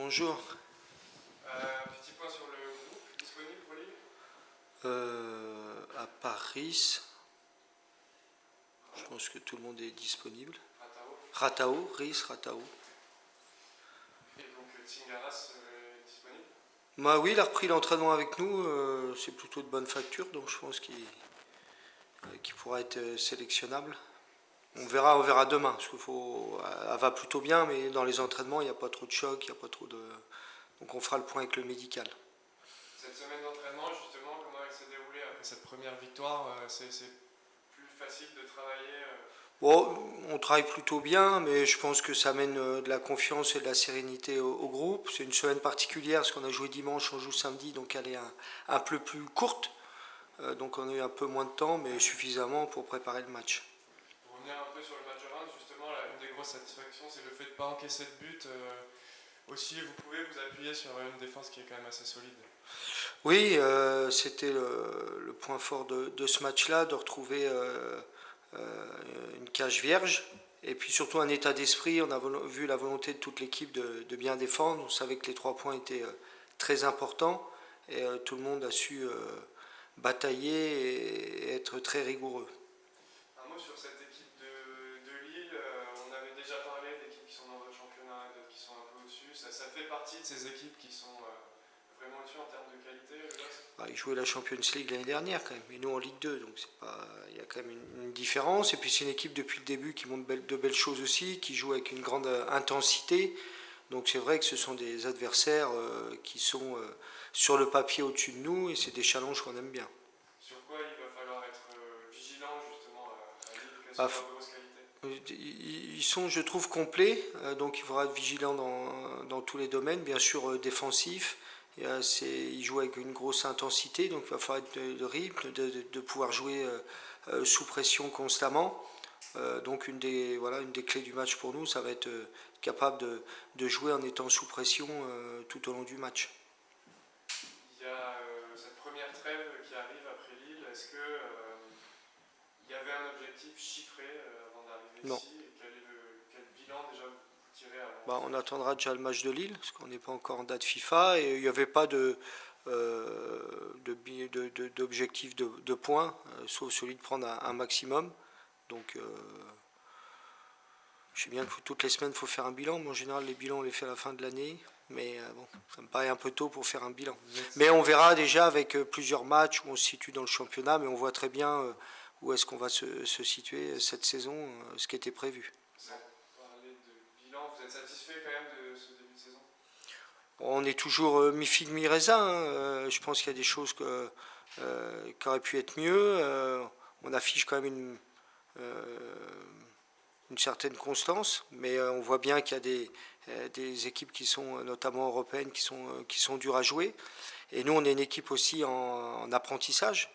Bonjour. Petit point sur le groupe disponible pour Lille. À Paris, je pense que tout le monde est disponible. Ratao. Ratao. Et donc Tsingaras est disponible. Bah oui, il a repris l'entraînement avec nous, c'est plutôt de bonne facture, donc je pense qu'il pourra être sélectionnable. On verra demain, parce elle va plutôt bien, mais dans les entraînements, il n'y a pas trop de choc, il n'y a pas trop de... Donc on fera le point avec le médical. Cette semaine d'entraînement, justement, comment elle s'est déroulée après cette première victoire? C'est plus facile de travailler Bon, on travaille plutôt bien, mais je pense que ça amène de la confiance et de la sérénité au groupe. C'est une semaine particulière, parce qu'on a joué dimanche, on joue samedi, donc elle est un peu plus courte. Donc on a eu un peu moins de temps, mais suffisamment pour préparer le match. Pour revenir un peu sur le match de Reims, justement, là, une des grosses satisfactions, c'est le fait de ne pas encaisser de but. Aussi, vous pouvez vous appuyer sur une défense qui est quand même assez solide. Oui, c'était le point fort de ce match-là, de retrouver une cage vierge. Et puis surtout un état d'esprit, on a vu la volonté de toute l'équipe de bien défendre. On savait que les 3 points étaient très importants et tout le monde a su batailler et être très rigoureux. Un mot sur cette équipe de Lille. On avait déjà parlé d'équipes qui sont dans votre championnat et d'autres qui sont un peu au-dessus. Ça fait partie de ces équipes qui sont vraiment au-dessus en termes de qualité, le Ils jouaient la Champions League l'année dernière quand même, et nous en Ligue 2, donc il y a quand même une différence. Et puis c'est une équipe depuis le début qui montre de belles choses aussi, qui joue avec une grande intensité. Donc c'est vrai que ce sont des adversaires qui sont sur le papier au-dessus de nous, et c'est des challenges qu'on aime bien. Sur quoi il va falloir être vigilant justement à Lille? Quelles sont Bah, leurs grosses qualités? ils sont, je trouve, complets, donc il faudra être vigilant dans tous les domaines, bien sûr défensif. Ils jouent avec une grosse intensité, donc il va falloir être de rythme, de pouvoir jouer sous pression constamment. Donc une des clés du match pour nous, ça va être capable de jouer en étant sous pression tout au long du match. Il y a cette première trêve qui arrive après Lille. Est-ce que il y avait un objectif chiffré avant d'arriver Non. ici? Et quel bilan déjà vous tirez Bah, avant on attendra déjà le match de Lille, parce qu'on n'est pas encore en date FIFA, et il n'y avait pas d'objectif de points, sauf celui de prendre un maximum. Donc je sais bien que toutes les semaines il faut faire un bilan, mais en général les bilans on les fait à la fin de l'année. Mais bon, ça me paraît un peu tôt pour faire un bilan. Mais on verra déjà avec plusieurs matchs où on se situe dans le championnat, mais on voit très bien où est-ce qu'on va se situer cette saison, ce qui était prévu. Sans parler de bilan, vous êtes satisfait quand même de ce début de saison? On est toujours mi-figue, mi-raisin, hein. Je pense qu'il y a des choses qui auraient pu être mieux. On affiche quand même une certaine constance, mais on voit bien qu'il y a des équipes qui sont notamment européennes qui sont dures à jouer. Et nous, on est une équipe aussi en apprentissage.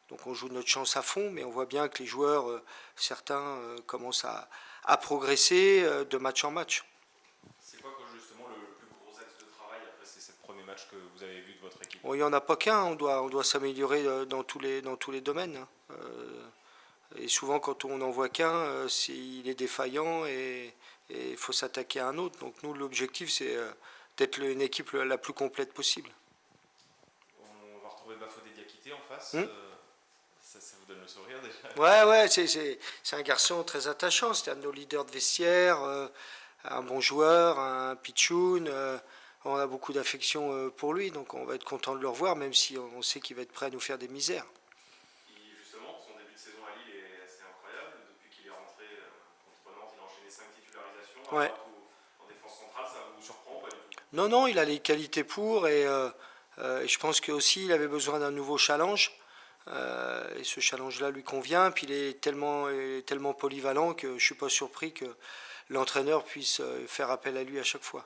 Donc on joue notre chance à fond, mais on voit bien que les joueurs, certains, commencent à progresser de match en match. C'est quoi justement le plus gros axe de travail après ces 7 premiers matchs que vous avez vus de votre équipe? Bon, il n'y en a pas qu'un, on doit s'améliorer dans tous les domaines, hein. Et souvent, quand on n'en voit qu'un, il est défaillant et il faut s'attaquer à un autre. Donc nous, l'objectif, c'est d'être une équipe la plus complète possible. On va retrouver Bafodé Diakité en face. Hmm. Ça vous donne le sourire déjà? Ouais, c'est un garçon très attachant. C'est un de nos leaders de vestiaire, un bon joueur, un pitchoun. On a beaucoup d'affection pour lui, donc on va être content de le revoir, même si on sait qu'il va être prêt à nous faire des misères. Et justement, son début de saison à Lille est assez incroyable. Depuis qu'il est rentré contre Nantes, il a enchaîné 5 titularisations à Ouais. droite ou en défense centrale. Ça vous surprend ou pas du tout? Non, il a les qualités pour, et je pense qu'aussi il avait besoin d'un nouveau challenge. Et ce challenge-là lui convient. Puis il est tellement polyvalent que je ne suis pas surpris que l'entraîneur puisse faire appel à lui à chaque fois.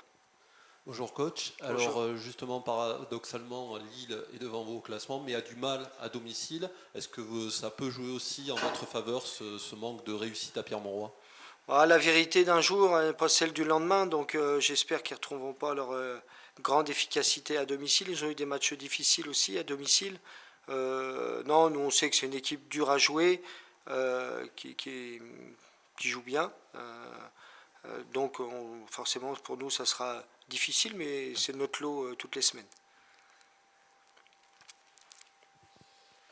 Bonjour coach. Bonjour. Alors justement, paradoxalement, Lille est devant vous au classement, mais a du mal à domicile. Est-ce que ça peut jouer aussi en votre faveur, ce manque de réussite à Pierre-Mauroy? La vérité d'un jour n'est pas celle du lendemain, donc j'espère qu'ils ne retrouveront pas leur grande efficacité à domicile. Ils ont eu des matchs difficiles aussi à domicile. Non, nous on sait que c'est une équipe dure à jouer, qui joue bien. Donc forcément pour nous ça sera difficile, mais c'est notre lot toutes les semaines.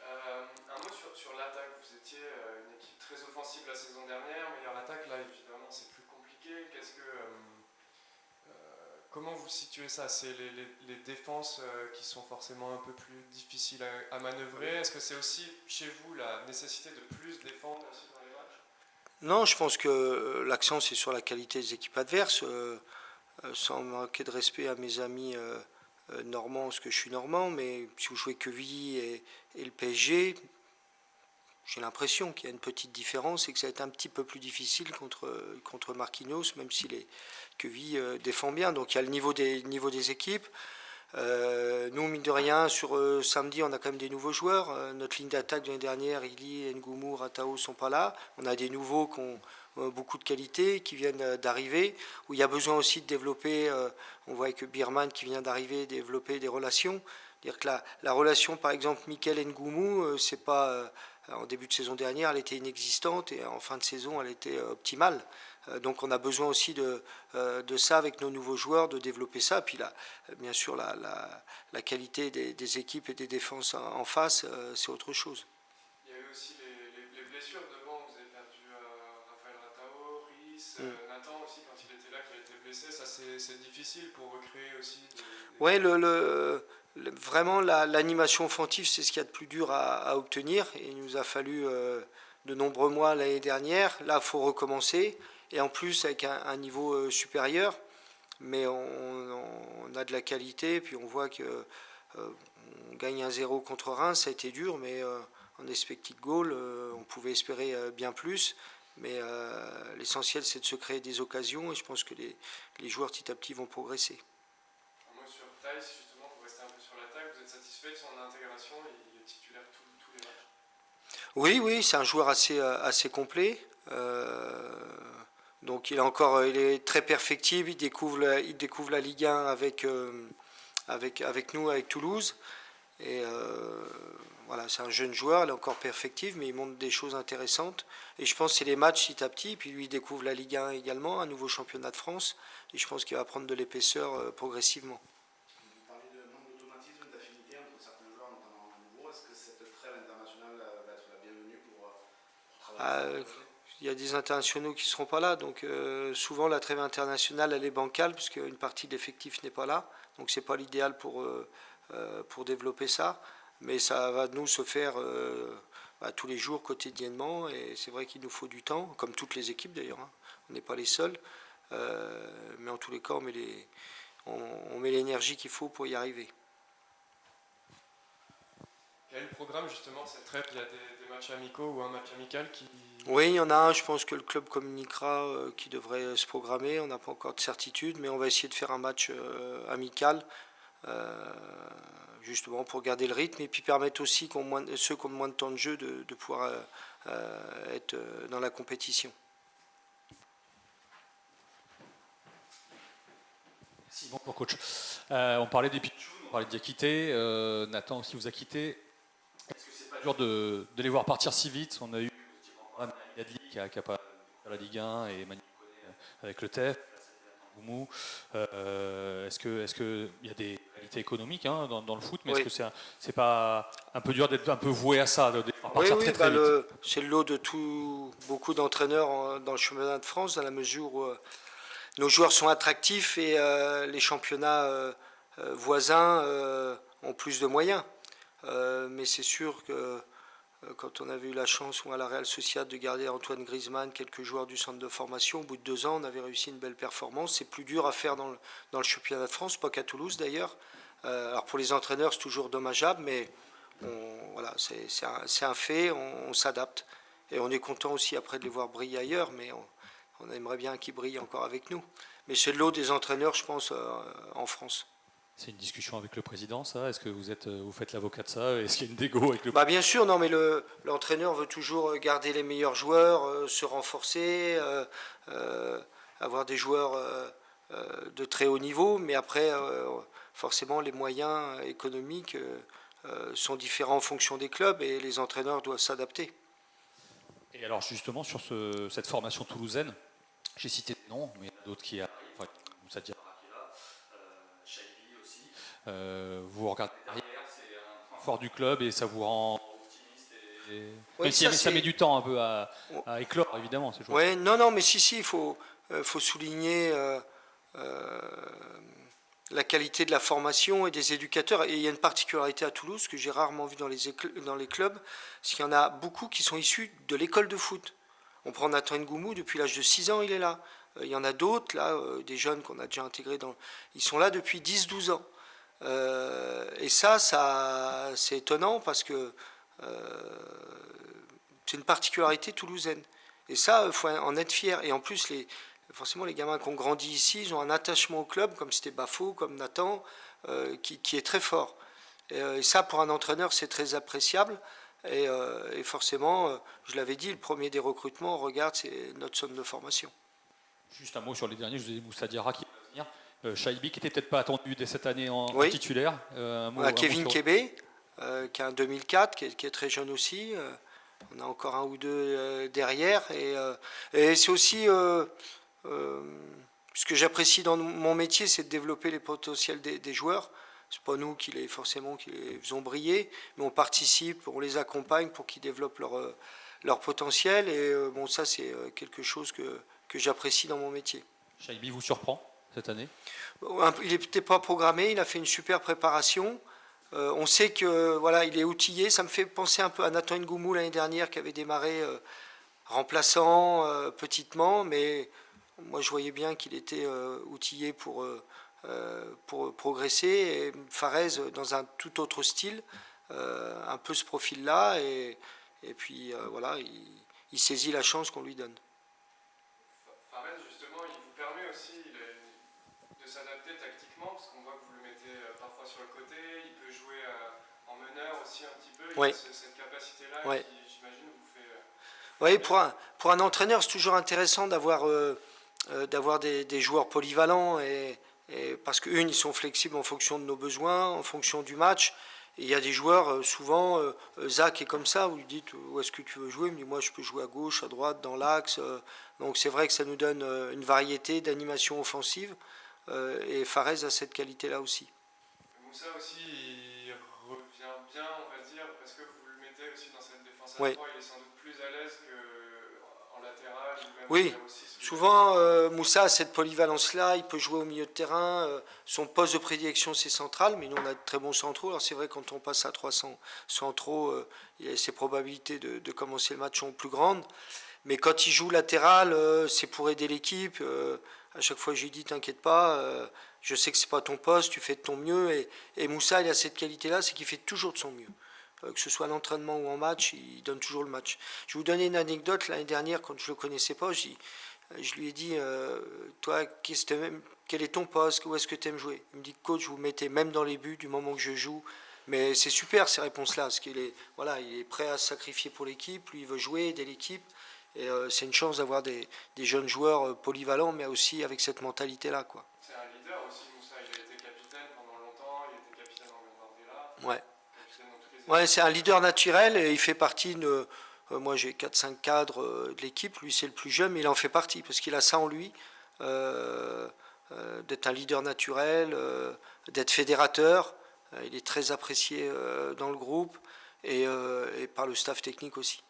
Un mot sur l'attaque. Vous étiez une équipe très offensive la saison dernière, mais en attaque, là, évidemment, c'est plus compliqué. Comment vous situez ça? C'est les défenses qui sont forcément un peu plus difficiles à manœuvrer. Est-ce que c'est aussi chez vous la nécessité de plus défendre aussi dans les matchs? Non, je pense que l'accent c'est sur la qualité des équipes adverses, sans manquer de respect à mes amis normands, parce que je suis normand, mais si vous jouez Quevilly et le PSG, j'ai l'impression qu'il y a une petite différence et que ça va être un petit peu plus difficile contre Marquinhos, même si les Quevilly défend bien. Donc il y a le niveau des équipes. Nous, mine de rien, sur samedi, on a quand même des nouveaux joueurs. Notre ligne d'attaque de l'année dernière, Ili, Ngoumou, Ratao sont pas là. On a des nouveaux qui ont beaucoup de qualité, qui viennent d'arriver, où il y a besoin aussi de développer, on voit avec Birman qui vient d'arriver, développer des relations. Dire que la relation, par exemple, Mikel Ngoumou, c'est pas en début de saison dernière, elle était inexistante et en fin de saison, elle était optimale. Donc on a besoin aussi de ça avec nos nouveaux joueurs, de développer ça. Puis là, bien sûr, la qualité des équipes et des défenses en face, c'est autre chose. Il y a eu aussi les blessures devant. Vous avez perdu Raphaël Ratao, Rhys, Nathan aussi quand il était là, qui a été blessé. Ça, c'est difficile pour recréer aussi. Ouais, vraiment l'animation offensive, c'est ce qu'il y a de plus dur à obtenir. Et il nous a fallu de nombreux mois l'année dernière. Là, il faut recommencer. Et en plus, avec un niveau supérieur. Mais on a de la qualité. Puis on voit que on gagne 1-0 contre Reims. Ça a été dur, mais en expected goal, on pouvait espérer bien plus. Mais l'essentiel, c'est de se créer des occasions. Et je pense que les joueurs, petit à petit, vont progresser. Sur Thaïs, justement, pour rester un peu sur l'attaque, vous êtes satisfait de son intégration? Il est titulaire tous les matchs? Oui, c'est un joueur assez complet. Donc il est très perfectible. Il découvre la Ligue 1 avec nous, avec Toulouse. Et voilà, c'est un jeune joueur, il est encore perfectible, mais il montre des choses intéressantes. Et je pense que c'est les matchs petit à petit. Puis lui, il découvre la Ligue 1 également, un nouveau championnat de France. Et je pense qu'il va prendre de l'épaisseur progressivement. Vous parlez de manque d'automatisme, d'affinité entre certains joueurs, notamment nouveaux. Est-ce que cette trêve internationale va être la bienvenue pour travailler il y a des internationaux qui ne seront pas là, donc souvent la trêve internationale elle est bancale puisque une partie de l'effectif n'est pas là, donc c'est pas l'idéal pour développer ça, mais ça va nous se faire tous les jours quotidiennement et c'est vrai qu'il nous faut du temps, comme toutes les équipes d'ailleurs, hein. On n'est pas les seuls, mais en tous les cas on met l'énergie qu'il faut pour y arriver. Quel est le programme justement cette trêve? Il y a des matchs amicaux ou un match amical qui... Oui, il y en a un, je pense que le club communiquera qui devrait se programmer. On n'a pas encore de certitude, mais on va essayer de faire un match amical, justement pour garder le rythme et puis permettre aussi ceux qui ont moins de temps de jeu de pouvoir être dans la compétition. Merci, bonjour coach. On parlait des Pichou, on parlait de Diakité, Nathan aussi vous a quitté. Est-ce que c'est pas dur de les voir partir si vite? On a eu Yadli qui a pas fait la Ligue 1 et Manu avec le TEF, Goumou. Est-ce que il y a des qualités économiques dans le foot, mais oui. Est-ce que c'est pas un peu dur d'être un peu voué à ça, de partir très vite? C'est le lot de beaucoup d'entraîneurs dans le championnat de France, dans la mesure où nos joueurs sont attractifs et les championnats voisins ont plus de moyens. Mais c'est sûr que quand on avait eu la chance à la Real Sociedad de garder Antoine Griezmann, quelques joueurs du centre de formation, au bout de 2 ans, on avait réussi une belle performance. C'est plus dur à faire dans le championnat de France, pas qu'à Toulouse d'ailleurs. Alors pour les entraîneurs, c'est toujours dommageable, mais voilà, c'est un fait, on s'adapte. Et on est content aussi après de les voir briller ailleurs, mais on aimerait bien qu'ils brillent encore avec nous. Mais c'est le lot des entraîneurs, je pense, en France. C'est une discussion avec le président, ça? Est-ce que vous faites l'avocat de ça? Est-ce qu'il y a une dégo avec le président? Bien sûr, non, mais l'entraîneur veut toujours garder les meilleurs joueurs, se renforcer, avoir des joueurs de très haut niveau, mais après, forcément, les moyens économiques sont différents en fonction des clubs et les entraîneurs doivent s'adapter. Et alors justement, sur cette formation toulousaine, J'ai cité des noms, mais il y en a d'autres qui arrivent. Enfin, Moussa Diarra qui est là, Shaibi aussi. Vous regardez derrière, c'est un point fort du club et ça vous rend optimiste. Oui, Même si ça met c'est- du temps un peu à éclore, évidemment. Ces joueurs. Ouais, non, mais si, il faut souligner la qualité de la formation et des éducateurs. Et il y a une particularité à Toulouse que j'ai rarement vu dans les clubs, c'est qu'il y en a beaucoup qui sont issus de l'école de foot. On prend Nathan Ngoumou, depuis l'âge de 6 ans, il est là. Il y en a d'autres, là, des jeunes qu'on a déjà intégrés ils sont là depuis 10-12 ans. Et ça, c'est étonnant parce que c'est une particularité toulousaine. Et ça, il faut en être fier. Et en plus, forcément, les gamins qui ont grandi ici, ils ont un attachement au club, comme c'était Bafo, comme Nathan, qui est très fort. Et ça, pour un entraîneur, c'est très appréciable. Et forcément, je l'avais dit, le premier des recrutements, on regarde, c'est notre zone de formation. Juste un mot sur les derniers, je vous ai dit Moussa Diarra qui va venir. Shaibi qui n'était peut-être pas attendu dès cette année en Oui. titulaire. On a Kevin Kébé, qui a un 2004, qui est très jeune aussi. On a encore un ou deux derrière. Et c'est aussi ce que j'apprécie dans mon métier, c'est de développer les potentiels des joueurs. C'est pas nous qui les faisons briller, mais on participe, on les accompagne pour qu'ils développent leur potentiel. Et bon, ça c'est quelque chose que j'apprécie dans mon métier. Shaibi vous surprend cette année? Il n'était pas programmé, il a fait une super préparation. On sait que voilà, il est outillé. Ça me fait penser un peu à Nathan Ngoumou l'année dernière qui avait démarré remplaçant petitement, mais moi je voyais bien qu'il était outillé pour progresser. Et Farez dans un tout autre style, un peu ce profil-là, et puis voilà, il saisit la chance qu'on lui donne. Farez, justement, il vous permet aussi de s'adapter tactiquement, parce qu'on voit que vous le mettez parfois sur le côté, il peut jouer en meneur aussi un petit peu, il Oui. a cette capacité-là Oui. qui, j'imagine, vous fait... Oui, pour un entraîneur, c'est toujours intéressant d'avoir des joueurs polyvalents, et parce qu'une, ils sont flexibles en fonction de nos besoins, en fonction du match. Et il y a des joueurs, souvent, Zach est comme ça, vous lui dites où est-ce que tu veux jouer, il me dit moi je peux jouer à gauche, à droite, dans l'axe. Donc c'est vrai que ça nous donne une variété d'animation offensive, et Farez a cette qualité-là aussi. Moussa aussi, il revient bien, on va dire, parce que vous le mettez aussi dans cette défense à Oui. 3, il est sans doute plus à l'aise qu'en latéral, ou même Oui. numéro 6. Souvent, Moussa a cette polyvalence-là, il peut jouer au milieu de terrain. Son poste de prédilection, c'est central, mais nous, on a de très bons centraux. Alors, c'est vrai, quand on passe à 300 centraux, ses probabilités de commencer le match sont plus grandes. Mais quand il joue latéral, c'est pour aider l'équipe. À chaque fois, je lui dis, t'inquiète pas, je sais que c'est pas ton poste, tu fais de ton mieux. Et Moussa, il a cette qualité-là, c'est qu'il fait toujours de son mieux. Que ce soit à l'entraînement ou en match, il donne toujours le match. Je vais vous donner une anecdote. L'année dernière, quand je ne le connaissais pas, je lui ai dit, toi, quel est ton poste, où est-ce que tu aimes jouer? Il me dit, coach, vous mettez même dans les buts du moment que je joue. Mais c'est super ces réponses-là, parce qu'il est, voilà, il est prêt à se sacrifier pour l'équipe, lui il veut jouer, aider l'équipe. Et c'est une chance d'avoir des jeunes joueurs polyvalents, mais aussi avec cette mentalité-là, quoi. C'est un leader aussi, Moussa, il a été capitaine pendant longtemps, il était capitaine en Gambardella, Ouais. capitaine dans toutes les équipes. Ouais, c'est un leader naturel, et il fait partie de... moi, j'ai 4-5 cadres de l'équipe. Lui, c'est le plus jeune, mais il en fait partie parce qu'il a ça en lui, d'être un leader naturel, d'être fédérateur. Il est très apprécié dans le groupe, et par le staff technique aussi.